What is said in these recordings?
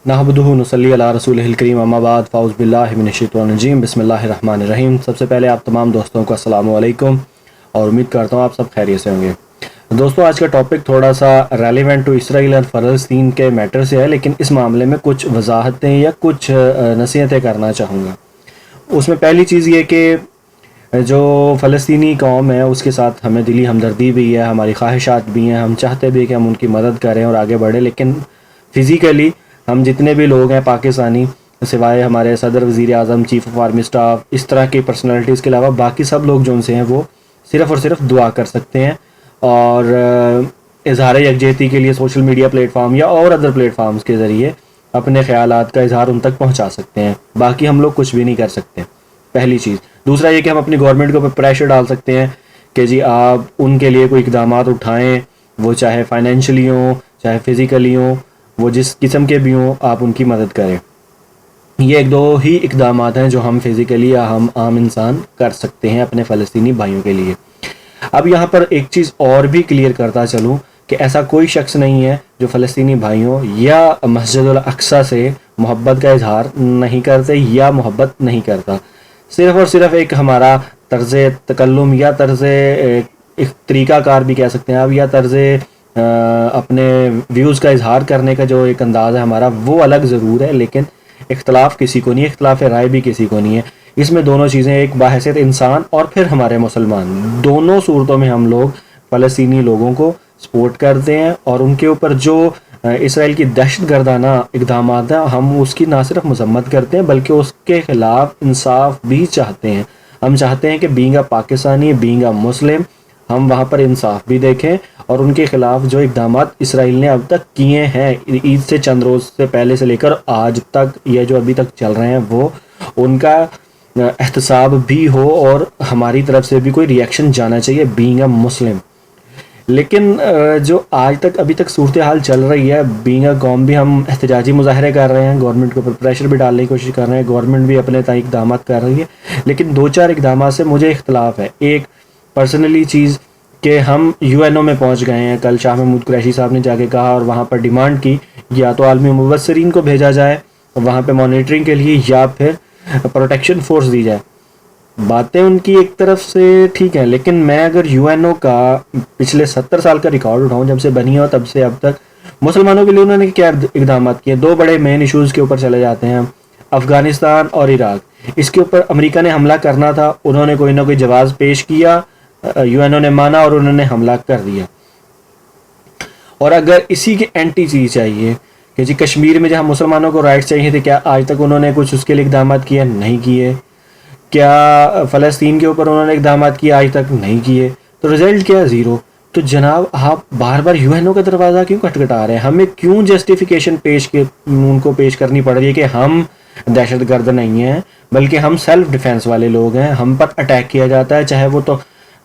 نحمدہ نصلی علی رسولہ الکریم اما بعد فاعوذ باللہ من الشیطان الرجیم بسم اللہ الرحمن الرحیم۔ سب سے پہلے آپ تمام دوستوں کو السلام علیکم اور امید کرتا ہوں آپ سب خیریت سے ہوں گے۔ دوستوں آج کا ٹاپک تھوڑا سا ریلیونٹ ٹو اسرائیل اور فلسطین کے میٹر سے ہے، لیکن اس معاملے میں کچھ وضاحتیں یا کچھ نصیحتیں کرنا چاہوں گا۔ اس میں پہلی چیز یہ کہ جو فلسطینی قوم ہے اس کے ساتھ ہمیں دلی ہمدردی بھی ہے، ہماری خواہشات بھی ہیں، ہم چاہتے بھی کہ ہم ان کی مدد کریں اور آگے بڑھیں، لیکن فزیکلی ہم جتنے بھی لوگ ہیں پاکستانی سوائے ہمارے صدر، وزیر اعظم، چیف آف آرمی اسٹاف، اس طرح کی پرسنالٹیز کے علاوہ باقی سب لوگ جو ان سے ہیں وہ صرف اور صرف دعا کر سکتے ہیں اور اظہار یکجہتی کے لیے سوشل میڈیا پلیٹ فارم یا اور ادر پلیٹ فارمز کے ذریعے اپنے خیالات کا اظہار ان تک پہنچا سکتے ہیں، باقی ہم لوگ کچھ بھی نہیں کر سکتے، پہلی چیز۔ دوسرا یہ کہ ہم اپنی گورنمنٹ کے اوپر پریشر ڈال سکتے ہیں کہ جی آپ ان کے لیے کوئی اقدامات اٹھائیں، وہ چاہے فائنینشلی ہوں چاہے فزیکلی ہوں، وہ جس قسم کے بھی ہوں، آپ ان کی مدد کریں۔ یہ ایک دو ہی اقدامات ہیں جو ہم فزیکلی یا ہم عام انسان کر سکتے ہیں اپنے فلسطینی بھائیوں کے لیے۔ اب یہاں پر ایک چیز اور بھی کلیئر کرتا چلوں کہ ایسا کوئی شخص نہیں ہے جو فلسطینی بھائیوں یا مسجد الاقصی سے محبت کا اظہار نہیں کرتے یا محبت نہیں کرتا، صرف اور صرف ایک ہمارا طرز تکلم یا طرز ایک طریقہ کار بھی کہہ سکتے ہیں آپ، یا طرز اپنے ویوز کا اظہار کرنے کا جو ایک انداز ہے ہمارا وہ الگ ضرور ہے، لیکن اختلاف کسی کو نہیں، اختلاف رائے بھی کسی کو نہیں ہے۔ اس میں دونوں چیزیں ایک باحثیت انسان اور پھر ہمارے مسلمان، دونوں صورتوں میں ہم لوگ فلسطینی لوگوں کو سپورٹ کرتے ہیں اور ان کے اوپر جو اسرائیل کی دہشت گردانہ اقدامات ہیں ہم اس کی نہ صرف مذمت کرتے ہیں بلکہ اس کے خلاف انصاف بھی چاہتے ہیں۔ ہم چاہتے ہیں کہ being a Pakistani, being a Muslim, ہم وہاں پر انصاف بھی دیکھیں اور ان کے خلاف جو اقدامات اسرائیل نے اب تک کیے ہیں عید سے چند روز سے پہلے سے لے کر آج تک، یہ جو ابھی تک چل رہے ہیں، وہ ان کا احتساب بھی ہو اور ہماری طرف سے بھی کوئی ری ایکشن جانا چاہیے بینگ اے مسلم۔ لیکن جو آج تک ابھی تک صورتحال چل رہی ہے، بینگ اے قوم بھی ہم احتجاجی مظاہرے کر رہے ہیں، گورنمنٹ کے اوپر پریشر بھی ڈالنے کی کوشش کر رہے ہیں، گورنمنٹ بھی اپنے تئیں اقدامات کر رہی ہے، لیکن دو چار اقدامات سے مجھے اختلاف ہے۔ ایک پرسنلی چیز کہ ہم یو این او میں پہنچ گئے ہیں، کل شاہ محمود قریشی صاحب نے جا کے کہا اور وہاں پر ڈیمانڈ کی یا تو عالمی مبصرین کو بھیجا جائے وہاں پہ مانیٹرنگ کے لیے یا پھر پروٹیکشن فورس دی جائے۔ باتیں ان کی ایک طرف سے ٹھیک ہیں، لیکن میں اگر یو این او کا پچھلے 70 سال کا ریکارڈ اٹھاؤں جب سے بنی ہو تب سے اب تک مسلمانوں کے لیے انہوں نے کیا اقدامات کیے، دو بڑے مین ایشوز کے اوپر چلے جاتے ہیں، افغانستان اور عراق۔ اس کے اوپر امریکہ نے حملہ کرنا تھا، انہوں نے کوئی نہ کوئی جواز پیش کیا، یو این او نے مانا اور انہوں نے حملہ کر دیا۔ اور اگر اسی کے اینٹی چیز چاہیے کہ جی کشمیر میں جہاں مسلمانوں کو رائٹس چاہیے تھے، کیا آج تک انہوں نے کچھ اس کے لیے اقدامات کیے؟ نہیں کیے۔ کیا فلسطین کے اوپر انہوں نے اقدامات کیے؟ آج تک نہیں کیے۔ تو رزلٹ کیا ہے؟ زیرو۔ تو جناب آپ بار بار یو این او کا دروازہ کیوں کھٹکھٹا رہے ہیں؟ ہمیں کیوں جسٹیفیکیشن ان کو پیش کرنی پڑ رہی ہے کہ ہم دہشت گرد نہیں ہیں بلکہ ہم سیلف ڈیفینس والے لوگ ہیں، ہم پر اٹیک کیا جاتا ہے، چاہے وہ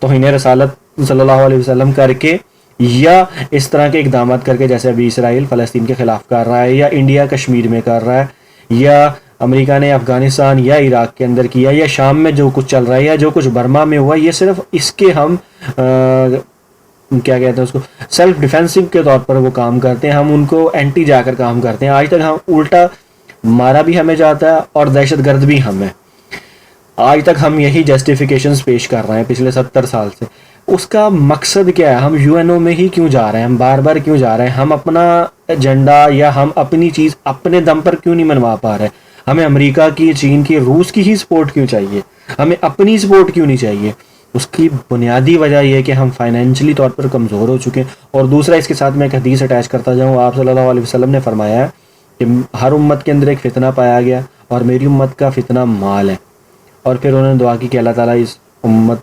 توہین رسالت صلی اللہ علیہ وسلم کر کے یا اس طرح کے اقدامات کر کے جیسے ابھی اسرائیل فلسطین کے خلاف کر رہا ہے، یا انڈیا کشمیر میں کر رہا ہے، یا امریکہ نے افغانستان یا عراق کے اندر کیا، یا شام میں جو کچھ چل رہا ہے یا جو کچھ برما میں ہوا، یہ صرف اس کے ہم کیا کہتے ہیں اس کو سیلف ڈیفینسو کے طور پر وہ کام کرتے ہیں، ہم ان کو اینٹی جا کر کام کرتے ہیں۔ آج تک ہم الٹا مارا بھی ہمیں جاتا ہے اور دہشت گرد بھی ہم ہیں، آج تک ہم یہی جسٹیفیکیشنز پیش کر رہے ہیں پچھلے 70 سال سے۔ اس کا مقصد کیا ہے؟ ہم یو این او میں ہی کیوں جا رہے ہیں؟ ہم بار بار کیوں جا رہے ہیں؟ ہم اپنا ایجنڈا یا ہم اپنی چیز اپنے دم پر کیوں نہیں منوا پا رہے؟ ہمیں امریکہ کی، چین کی، روس کی ہی سپورٹ کیوں چاہیے؟ ہمیں اپنی سپورٹ کیوں نہیں چاہیے؟ اس کی بنیادی وجہ یہ ہے کہ ہم فائنینشلی طور پر کمزور ہو چکے ہیں۔ اور دوسرا اس کے ساتھ میں ایک حدیث اٹیچ کرتا جاؤں، آپ صلی اللہ علیہ وسلم نے فرمایا ہے کہ ہر امت کے اندر ایک فتنہ پایا گیا اور میری امت کا فتنہ مال ہے، اور پھر انہوں نے دعا کی کہ اللہ تعالیٰ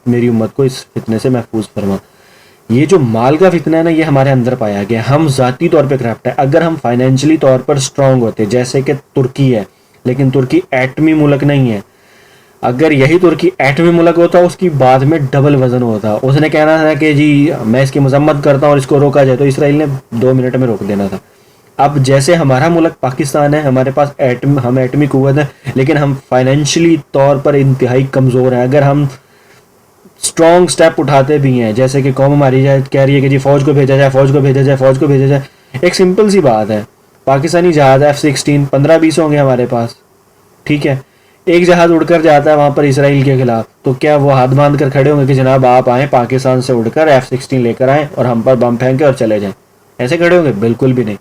میری امت کو اس فتنے سے محفوظ فرما۔ یہ جو مال کا فتنہ ہے نا، یہ ہمارے اندر پایا گیا، ہم ذاتی طور پہ کرپٹ ہے۔ اگر ہم فائنینشلی طور پر سٹرونگ ہوتے، جیسے کہ ترکی ہے، لیکن ترکی ایٹمی ملک نہیں ہے، اگر یہی ترکی ایٹمی ملک ہوتا اس کی بعد میں ڈبل وزن ہوتا، اس نے کہنا تھا کہ جی میں اس کی مذمت کرتا ہوں اور اس کو روکا جائے، تو اسرائیل نے 2 منٹ میں روک دینا تھا۔ اب جیسے ہمارا ملک پاکستان ہے، ہمارے پاس ہم ایٹمی قوت ہے، لیکن ہم فائنینشلی طور پر انتہائی کمزور ہیں۔ اگر ہم اسٹرانگ سٹیپ اٹھاتے بھی ہیں، جیسے کہ قوم ہماری کہہ رہی ہے کہ جی فوج کو بھیجا جائے، فوج کو بھیجا جائے، فوج کو بھیجا جائے، ایک سمپل سی بات ہے، پاکستانی جہاز F-16 15-20 ہوں گے ہمارے پاس, ٹھیک ہے, ایک جہاز اڑ کر جاتا ہے وہاں پر اسرائیل کے خلاف, تو کیا وہ ہاتھ باندھ کر کھڑے ہوں گے کہ جناب آپ آئیں پاکستان سے اڑ کر F-16 لے کر آئیں اور ہم پر بم پھینکیں اور چلے جائیں؟ ایسے کھڑے ہوں گے؟ بالکل بھی نہیں.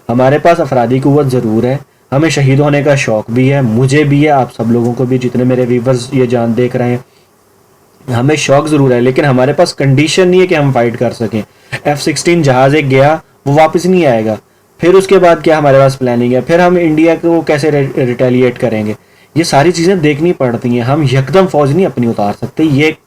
ہمارے پاس افرادی قوت ضرور ہے, ہمیں شہید ہونے کا شوق بھی ہے, مجھے بھی ہے, آپ سب لوگوں کو بھی, جتنے میرے ویورز یہ جان دیکھ رہے ہیں, ہمیں شوق ضرور ہے, لیکن ہمارے پاس کنڈیشن نہیں ہے کہ ہم فائٹ کر سکیں. F-16 جہاز ایک گیا, وہ واپس نہیں آئے گا. پھر اس کے بعد کیا ہمارے پاس پلاننگ ہے؟ پھر ہم انڈیا کو کیسے ریٹیلیٹ کریں گے؟ یہ ساری چیزیں دیکھنی پڑتی ہیں. ہم یکدم فوج نہیں اپنی اتار سکتے. یہ ایک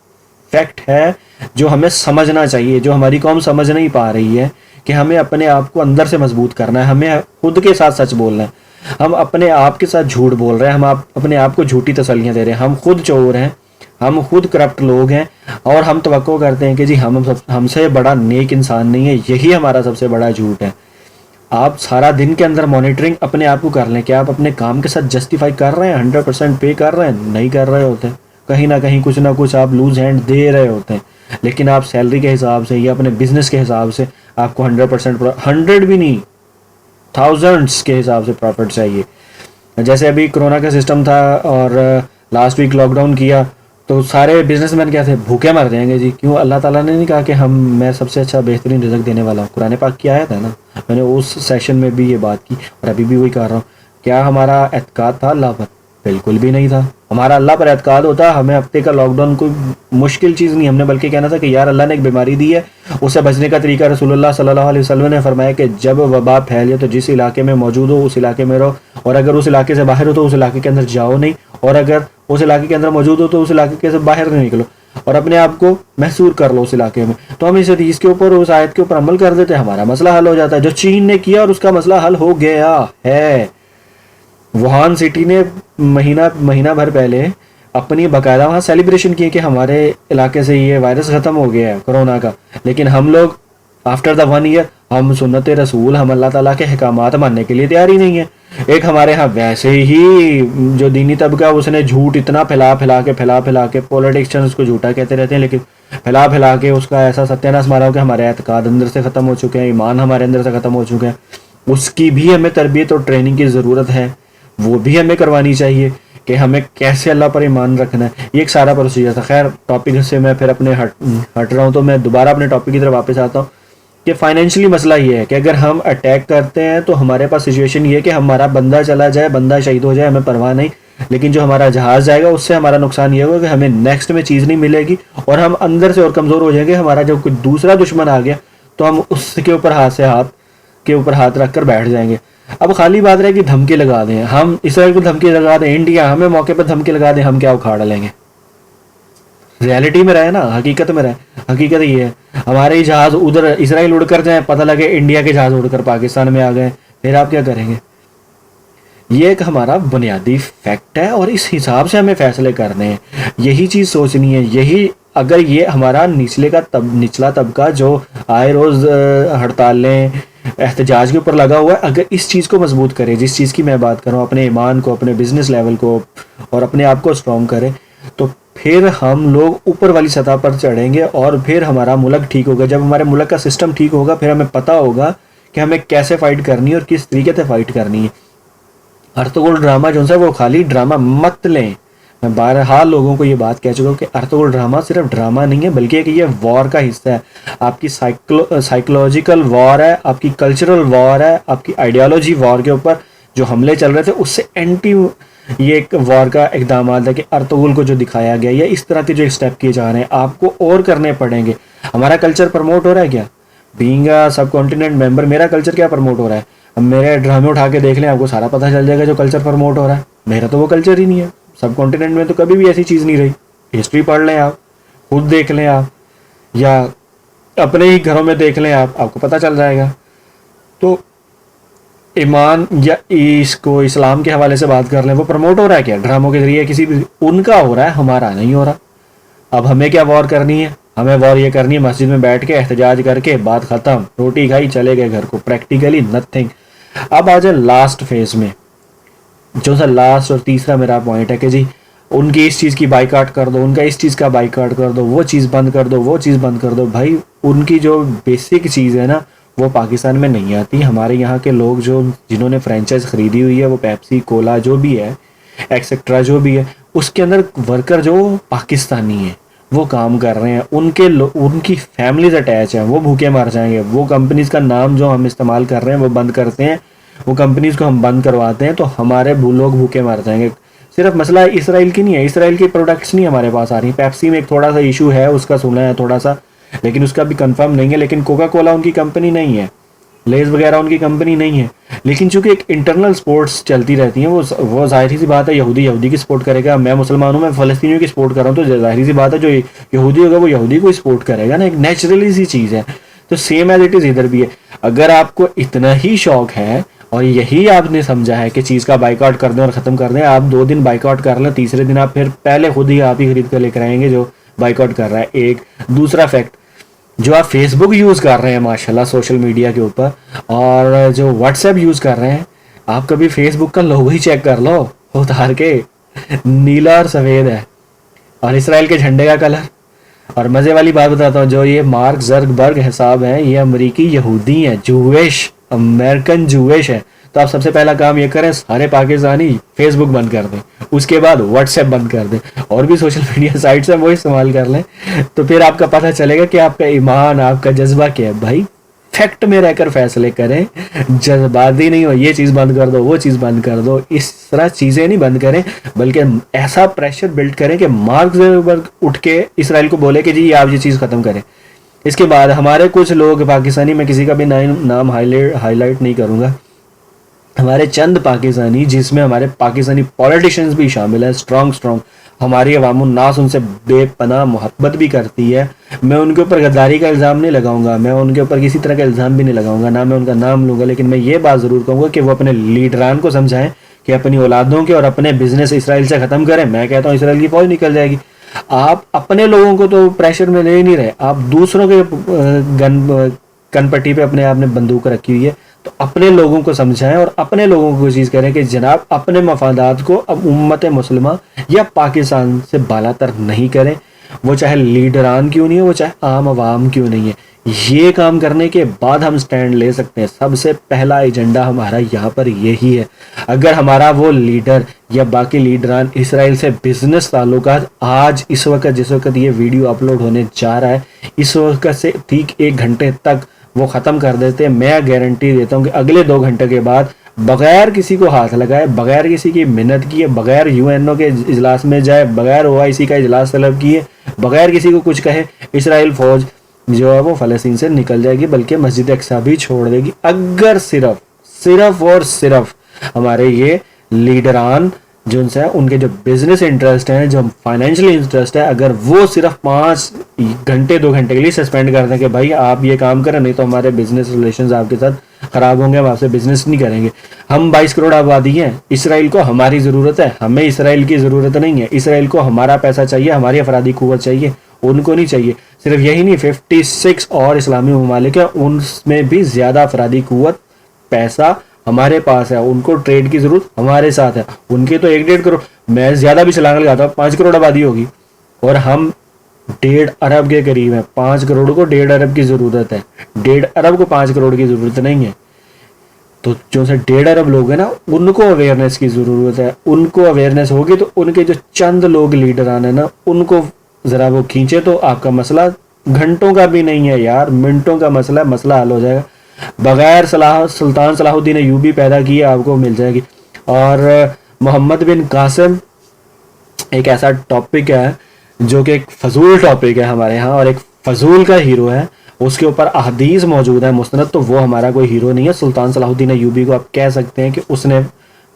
فیکٹ ہے جو ہمیں سمجھنا چاہیے, جو ہماری قوم سمجھ نہیں پا رہی ہے کہ ہمیں اپنے آپ کو اندر سے مضبوط کرنا ہے, ہمیں خود کے ساتھ سچ بولنا ہے. ہم اپنے آپ کے ساتھ جھوٹ بول رہے ہیں, ہم اپنے آپ کو جھوٹی تسلیاں دے رہے ہیں. ہم خود چور ہیں, ہم خود کرپٹ لوگ ہیں, اور ہم توقع کرتے ہیں کہ جی ہم سے بڑا نیک انسان نہیں ہے. یہی ہمارا سب سے بڑا جھوٹ ہے. آپ سارا دن کے اندر مانیٹرنگ اپنے آپ کو کر لیں کہ آپ اپنے کام کے ساتھ جسٹیفائی کر رہے ہیں, 100% پے کر رہے ہیں. نہیں کر رہے ہوتے, کہیں نہ کہیں کچھ نہ کچھ آپ لوز ہینڈ دے رہے ہوتے ہیں. لیکن آپ سیلری کے حساب سے یا اپنے بزنس کے حساب سے آپ کو 100%, 100 بھی نہیں, تھاؤزنڈس کے حساب سے پروفٹ چاہیے. جیسے ابھی کرونا کا سسٹم تھا اور لاسٹ ویک لاک ڈاؤن کیا, تو سارے بزنس مین کیا تھے, بھوکے مر جائیں گے جی. کیوں؟ اللہ تعالیٰ نے نہیں کہا کہ میں سب سے اچھا بہترین رزق دینے والا ہوں؟ قرآن پاک کی آیت ہے نا, میں نے اس سیشن میں بھی یہ بات کی اور ابھی بھی وہی کہہ رہا ہوں. کیا ہمارا اعتقاد تھا اللہ پر؟ بالکل بھی نہیں تھا. ہمارا اللہ پر اعتقاد ہوتا ہمیں ہفتے کا لاک ڈاؤن کوئی مشکل چیز نہیں. ہم نے بلکہ کہنا تھا کہ یار اللہ نے ایک بیماری دی ہے, اس سے بچنے کا طریقہ رسول اللہ صلی اللہ علیہ وسلم نے فرمایا کہ جب وبا پھیلے تو جس علاقے میں موجود ہو اس علاقے میں رہو, اور اگر اس علاقے سے باہر ہو تو اس علاقے کے اندر جاؤ نہیں, اور اگر اس علاقے کے اندر موجود ہو تو اس علاقے سے باہر نہیں نکلو, اور اپنے آپ کو محصور کر لو اس علاقے میں. تو ہم اس حدیث کے اوپر, اس آیت کے اوپر عمل کر دیتے ہیں, ہمارا مسئلہ حل ہو جاتا ہے. جو چین نے کیا اور اس کا مسئلہ حل ہو گیا ہے. ووہان سٹی نے مہینہ بھر پہلے اپنی باقاعدہ وہاں سیلیبریشن کی کہ ہمارے علاقے سے یہ وائرس ختم ہو گیا ہے کرونا کا. لیکن ہم لوگ آفٹر دا 1 ایئر ہم سنت رسول, ہم اللہ تعالیٰ کے احکامات ماننے کے لیے تیار ہی نہیں ہے. ایک ہمارے ہاں ویسے ہی جو دینی طبقہ اس نے جھوٹ اتنا پھیلا کے پولیٹیشین اس کو جھوٹا کہتے رہتے ہیں, لیکن پھیلا کے اس کا ایسا ستیہ ناش مارا ہو کہ ہمارے اعتقاد اندر سے ختم ہو چکے ہیں, ایمان ہمارے اندر سے ختم ہو چکے ہیں. اس کی بھی ہمیں تربیت اور ٹریننگ کی ضرورت ہے, وہ بھی ہمیں کروانی چاہیے کہ ہمیں کیسے اللہ پر ایمان رکھنا ہے. یہ ایک سارا پروسیجر تھا. خیر ٹاپک سے میں پھر اپنے ہٹ رہا ہوں, تو میں دوبارہ اپنے ٹاپک کی طرف واپس آتا ہوں کہ فائنینشلی مسئلہ یہ ہے کہ اگر ہم اٹیک کرتے ہیں تو ہمارے پاس سچویشن یہ ہے کہ ہمارا بندہ چلا جائے, بندہ شہید ہو جائے, ہمیں پرواہ نہیں, لیکن جو ہمارا جہاز جائے گا اس سے ہمارا نقصان یہ ہوگا کہ ہمیں نیکسٹ میں چیز نہیں ملے گی, اور ہم اندر سے اور کمزور ہو جائیں گے. ہمارا جب کوئی دوسرا دشمن آ گیا تو ہم اس کے اوپر ہاتھ رکھ کر بیٹھ جائیں گے. اب خالی بات رہے کہ دھمکی لگا دیں, ہم اسرائیل کو دھمکی لگا دیں, انڈیا ہمیں موقع پہ دھمکی لگا دیں, ہم کیا اکھاڑ لیں گے؟ ریالٹی میں رہے نا, حقیقت میں رہے. حقیقت یہ ہے ہمارے جہاز ادھر اسرائیل اڑ کر جائیں, پتہ لگے انڈیا کے جہاز اڑ کر پاکستان میں آ گئے, پھر آپ کیا کریں گے؟ یہ ایک ہمارا بنیادی فیکٹ ہے اور اس حساب سے ہمیں فیصلے کرنے ہیں. یہی چیز سوچنی ہے. اگر یہ ہمارا نچلا طبقہ جو آئے روز ہڑتالیں احتجاج کے اوپر لگا ہوا ہے, اگر اس چیز کو مضبوط کرے, جس چیز کی میں بات کر رہا ہوں, اپنے ایمان کو, اپنے بزنس لیول کو اور اپنے آپ کو اسٹرانگ کرے, تو پھر ہم لوگ اوپر والی سطح پر چڑھیں گے اور پھر ہمارا ملک ٹھیک ہوگا. جب ہمارے ملک کا سسٹم ٹھیک ہوگا پھر ہمیں پتہ ہوگا کہ ہمیں کیسے فائٹ کرنی ہے اور کس طریقے سے فائٹ کرنی ہے. ارطغرل ڈرامہ جو ہے وہ خالی ڈرامہ مت لیں. میں بہرحال لوگوں کو یہ بات کہہ چکا ہوں کہ ارطغرل ڈرامہ صرف ڈرامہ نہیں ہے, بلکہ کہ یہ وار کا حصہ ہے. آپ کی سائیکولوجیکل وار ہے, آپ کی کلچرل وار ہے, آپ کی آئیڈیالوجی وار کے اوپر جو حملے چل رہے تھے اس سے اینٹی یہ ایک وار کا اقدامات ہے کہ ارطغرل کو جو دکھایا گیا یا اس طرح کے جو اسٹیپ کیے جا رہے ہیں آپ کو اور کرنے پڑیں گے. ہمارا کلچر پروموٹ ہو رہا ہے کیا؟ بینگ اے سب کانٹیننٹ ممبر میرا کلچر کیا پروموٹ ہو رہا ہے؟ اب میرے ڈرامے اٹھا کے دیکھ لیں, آپ کو سارا پتہ چل جائے گا جو کلچر پروموٹ ہو رہا ہے. میرا تو وہ کلچر ہی نہیں ہے. سب کانٹیننٹ میں تو کبھی بھی ایسی چیز نہیں رہی. ہسٹری پڑھ لیں, آپ خود دیکھ لیں, آپ یا اپنے ہی گھروں میں دیکھ لیں, آپ کو پتہ چل جائے گا. تو ایمان یا اس کو اسلام کے حوالے سے بات کر لیں, وہ پروموٹ ہو رہا ہے کیا ڈراموں کے ذریعے؟ کسی بھی ان کا ہو رہا ہے, ہمارا نہیں ہو رہا. اب ہمیں کیا وار کرنی ہے؟ ہمیں وار یہ کرنی ہے مسجد میں بیٹھ کے احتجاج کر کے بات ختم, روٹی کھائی چلے گئے گھر کو. Practically nothing. اب آ جائے لاسٹ فیز میں, جو سا لاسٹ اور تیسرا میرا پوائنٹ ہے کہ جی ان کی اس چیز کی بائیکاٹ کر دو, ان کا اس چیز کا بائیکاٹ کر دو, وہ چیز بند کر دو, وہ چیز بند کر دو. بھائی ان کی جو بیسک چیز ہے نا وہ پاکستان میں نہیں آتی. ہمارے یہاں کے لوگ جنہوں نے فرینچائز خریدی ہوئی ہے وہ پیپسی کولا جو بھی ہے ایکسیکٹرا جو بھی ہے اس کے اندر ورکر جو پاکستانی ہیں وہ کام کر رہے ہیں, ان کی فیملیز اٹیچ ہیں, وہ بھوکے مر جائیں گے. وہ کمپنیز کا نام جو ہم استعمال کر رہے ہیں وہ بند کرتے ہیں, وہ کمپنیز کو ہم بند کرواتے ہیں تو ہمارے لوگ بھوکے مر جائیں گے. صرف مسئلہ اسرائیل کی نہیں ہے, اسرائیل کی پروڈکٹس نہیں ہمارے پاس آ رہی. پیپسی میں ایک تھوڑا سا ایشو ہے, اس کا سنا ہے تھوڑا سا, لیکن اس کا بھی کنفرم نہیں ہے. لیکن کوکا کولا ان کی کمپنی نہیں ہے, لیز وغیرہ ان کی کمپنی نہیں ہے. لیکن چونکہ ایک انٹرنل سپورٹس چلتی رہتی ہیں, وہ ظاہری سی بات ہے یہودی کی سپورٹ کرے گا. میں مسلمان ہوں, میں فلسطینیوں کی سپورٹ کر رہا ہوں, تو ظاہری سی بات ہے جو یہودی ہوگا وہ یہودی کو سپورٹ کرے گا نا, ایک نیچرلی سی چیز ہے. تو سیم ایز اٹ از ادھر بھی ہے. اگر آپ کو اتنا ہی شوق ہے اور یہی آپ نے سمجھا ہے کہ چیز کا بائک آؤٹ کر دیں اور ختم کر دیں, آپ 2 دن بائک آؤٹ کر لیں, تیسرے دن آپ پھر پہلے خود ہی آپ ہی خرید کر لے کر آئیں گے جو بائک آؤٹ کر رہا ہے. ایک دوسرا فیکٹ, جو آپ فیس بک یوز کر رہے ہیں ماشاءاللہ سوشل میڈیا کے اوپر, اور جو واٹس ایپ یوز کر رہے ہیں, آپ کبھی فیس بک کا لوگو ہی چیک کر لو, اتار کے نیلا اور سفید ہے, اور اسرائیل کے جھنڈے کا کلر. اور مزے والی بات بتاتا ہوں, جو یہ مارک زرکبرگ حساب ہیں یہ امریکی یہودی ہیں, جویش امریکن جویش ہے. تو آپ سب سے پہلا کام یہ کریں, سارے پاکستانی فیس بک بند کر دیں, اس کے بعد واٹس ایپ بند کر دیں, اور بھی سوشل میڈیا سائٹس ہیں وہ استعمال کر لیں. تو پھر آپ کا پتہ چلے گا کہ آپ کا ایمان, آپ کا جذبہ کیا ہے. بھائی فیکٹ میں رہ کر فیصلے کریں, جذباتی نہیں ہو یہ چیز بند کر دو وہ چیز بند کر دو, اس طرح چیزیں نہیں بند کریں, بلکہ ایسا پریشر بلڈ کریں کہ مارک زکربرگ اٹھ کے اسرائیل کو بولے کہ جی آپ یہ چیز ختم کریں. اس کے بعد ہمارے کچھ لوگ پاکستانی, میں کسی کا بھی نام ہائی لائٹ نہیں کروں گا, ہمارے چند پاکستانی جس میں ہمارے پاکستانی پولیٹیشنز بھی شامل ہیں, اسٹرانگ, ہماری عوام الناس ان سے بے پناہ محبت بھی کرتی ہے. میں ان کے اوپر غداری کا الزام نہیں لگاؤں گا, میں ان کے اوپر کسی طرح کا الزام بھی نہیں لگاؤں گا, نہ میں ان کا نام لوں گا, لیکن میں یہ بات ضرور کہوں گا کہ وہ اپنے لیڈران کو سمجھائیں کہ اپنی اولادوں کے اور اپنے بزنس اسرائیل سے ختم کریں. میں کہتا ہوں اسرائیل کی فوج نکل جائے گی. آپ اپنے لوگوں کو تو پریشر میں لے نہیں رہے, آپ دوسروں کے کن پٹی پہ اپنے آپ نے بندوق رکھی ہوئی ہے. تو اپنے لوگوں کو سمجھائیں اور اپنے لوگوں کو چیز کریں کہ جناب اپنے مفادات کو اب امت مسلمہ یا پاکستان سے بالا تر نہیں کریں, وہ چاہے لیڈران کیوں نہیں ہے, وہ چاہے عام عوام کیوں نہیں ہے. یہ کام کرنے کے بعد ہم سٹینڈ لے سکتے ہیں. سب سے پہلا ایجنڈا ہمارا یہاں پر یہی ہے. اگر ہمارا وہ لیڈر یا باقی لیڈران اسرائیل سے بزنس تعلقات آج اس وقت جس وقت یہ ویڈیو اپلوڈ ہونے جا رہا ہے اس وقت سے ٹھیک 1 گھنٹے تک وہ ختم کر دیتے, میں گارنٹی دیتا ہوں کہ اگلے 2 گھنٹے کے بعد بغیر کسی کو ہاتھ لگائے, بغیر کسی کی منت کیے, بغیر UN کے اجلاس میں جائے, بغیر OIC کا اجلاس طلب کیے, بغیر کسی کو کچھ کہے, اسرائیل فوج جو ہے وہ فلسطین سے نکل جائے گی, بلکہ مسجد اقصی بھی چھوڑ دے گی. اگر صرف اور صرف ہمارے یہ لیڈران جو ان سے ان کے جو بزنس انٹرسٹ ہیں, جو فائنینشلی انٹرسٹ ہے, اگر وہ صرف 5 گھنٹے 2 گھنٹے کے لیے سسپینڈ کر دیں کہ بھائی آپ یہ کام کریں, نہیں تو ہمارے بزنس ریلیشنز آپ کے ساتھ خراب ہوں گے, ہم آپ سے بزنس نہیں کریں گے. ہم 22 کروڑ آبادی ہیں, اسرائیل کو ہماری ضرورت ہے, ہمیں اسرائیل کی ضرورت نہیں ہے. اسرائیل کو ہمارا پیسہ چاہیے, ہماری افرادی قوت چاہیے, ان کو نہیں چاہیے. صرف یہی نہیں, 56 اور اسلامی ممالک ہیں, ان میں بھی زیادہ افرادی قوت پیسہ ہمارے پاس ہے, ان کو ٹریڈ کی ضرورت ہمارے ساتھ ہے. ان کے تو 1.5 کروڑ, میں زیادہ بھی چھلانگ لگاتا ہوں, 5 کروڑ آبادی ہوگی اور ہم 1.5 ارب کے قریب ہیں. 5 کروڑ کو 1.5 ارب کی ضرورت ہے, 1.5 ارب کو 5 کروڑ کی ضرورت نہیں ہے. تو جو سے 1.5 ارب لوگ ہیں نا, ان کو اویئرنیس کی ضرورت ہے. ان کو اویئرنیس ہوگی تو ان کے جو چند لوگ لیڈران ہیں نا, ان کو ذرا وہ کھینچے تو آپ کا مسئلہ گھنٹوں کا بھی نہیں ہے یار, منٹوں کا مسئلہ حل ہو جائے گا. بغیر سلطان صلاح الدین ایوبی پیدا کیے آپ کو مل جائے گی. اور محمد بن قاسم ایک ایسا ٹاپک ہے جو کہ ایک فضول ٹاپک ہے ہمارے ہاں, اور ایک فضول کا ہیرو ہے, اس کے اوپر احادیث موجود ہے مستند, تو وہ ہمارا کوئی ہیرو نہیں ہے. سلطان صلاح الدین ایوبی کو آپ کہہ سکتے ہیں کہ اس نے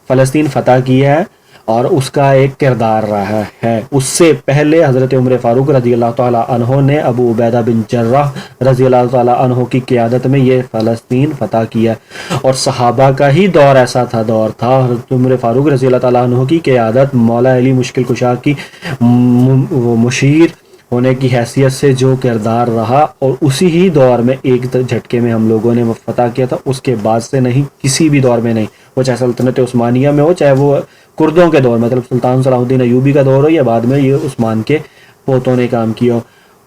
فلسطین فتح کیا ہے اور اس کا ایک کردار رہا ہے. اس سے پہلے حضرت عمر فاروق رضی اللہ تعالیٰ عنہ نے ابو عبیدہ بن جراح رضی اللہ تعالیٰ عنہ کی قیادت میں یہ فلسطین فتح کیا, اور صحابہ کا ہی دور ایسا دور تھا. حضرت عمر فاروق رضی اللہ تعالیٰ عنہ کی قیادت مولا علی مشکل کشا کی مشیر ہونے کی حیثیت سے جو کردار رہا, اور اسی ہی دور میں ایک جھٹکے میں ہم لوگوں نے وہ فتح کیا تھا. اس کے بعد سے نہیں, کسی بھی دور میں نہیں, وہ چاہے سلطنت عثمانیہ میں ہو, چاہے وہ کردوں کے دور, مطلب سلطان صلاح الدین ایوبی کا دور ہو, یا بعد میں یہ عثمان کے پوتوں نے کام کیا ہو.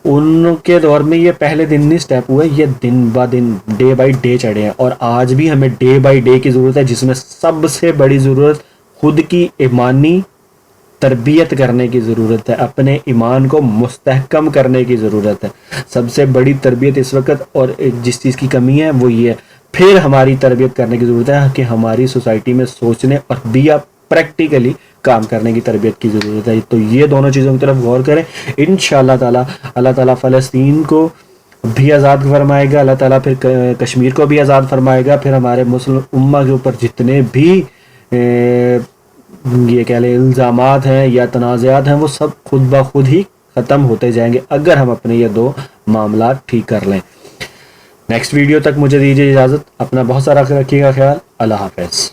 ان کے دور میں یہ پہلے دن نہیں سٹیپ ہوئے, یہ دن با دن ڈے بائی ڈے چڑھے ہیں, اور آج بھی ہمیں ڈے بائی ڈے کی ضرورت ہے, جس میں سب سے بڑی ضرورت خود کی ایمانی تربیت کرنے کی ضرورت ہے, اپنے ایمان کو مستحکم کرنے کی ضرورت ہے. سب سے بڑی تربیت اس وقت اور جس چیز کی کمی ہے وہ یہ ہے. پھر ہماری تربیت کرنے کی ضرورت ہے کہ ہماری سوسائٹی میں سوچنے اور دیا پریکٹیکلی کام کرنے کی تربیت کی ضرورت ہے. تو یہ دونوں چیزوں کی طرف غور کریں. انشاءاللہ تعالی اللہ تعالیٰ فلسطین کو بھی آزاد فرمائے گا, اللہ تعالیٰ پھر کشمیر کو بھی آزاد فرمائے گا, پھر ہمارے مسلم امہ کے اوپر جتنے بھی یہ کہہ لیں الزامات ہیں یا تنازعات ہیں وہ سب خود بخود ہی ختم ہوتے جائیں گے اگر ہم اپنے یہ دو معاملات ٹھیک کر لیں. نیکسٹ ویڈیو تک مجھے دیجیے اجازت, اپنا بہت سارا رکھیے گا خیال. اللہ حافظ.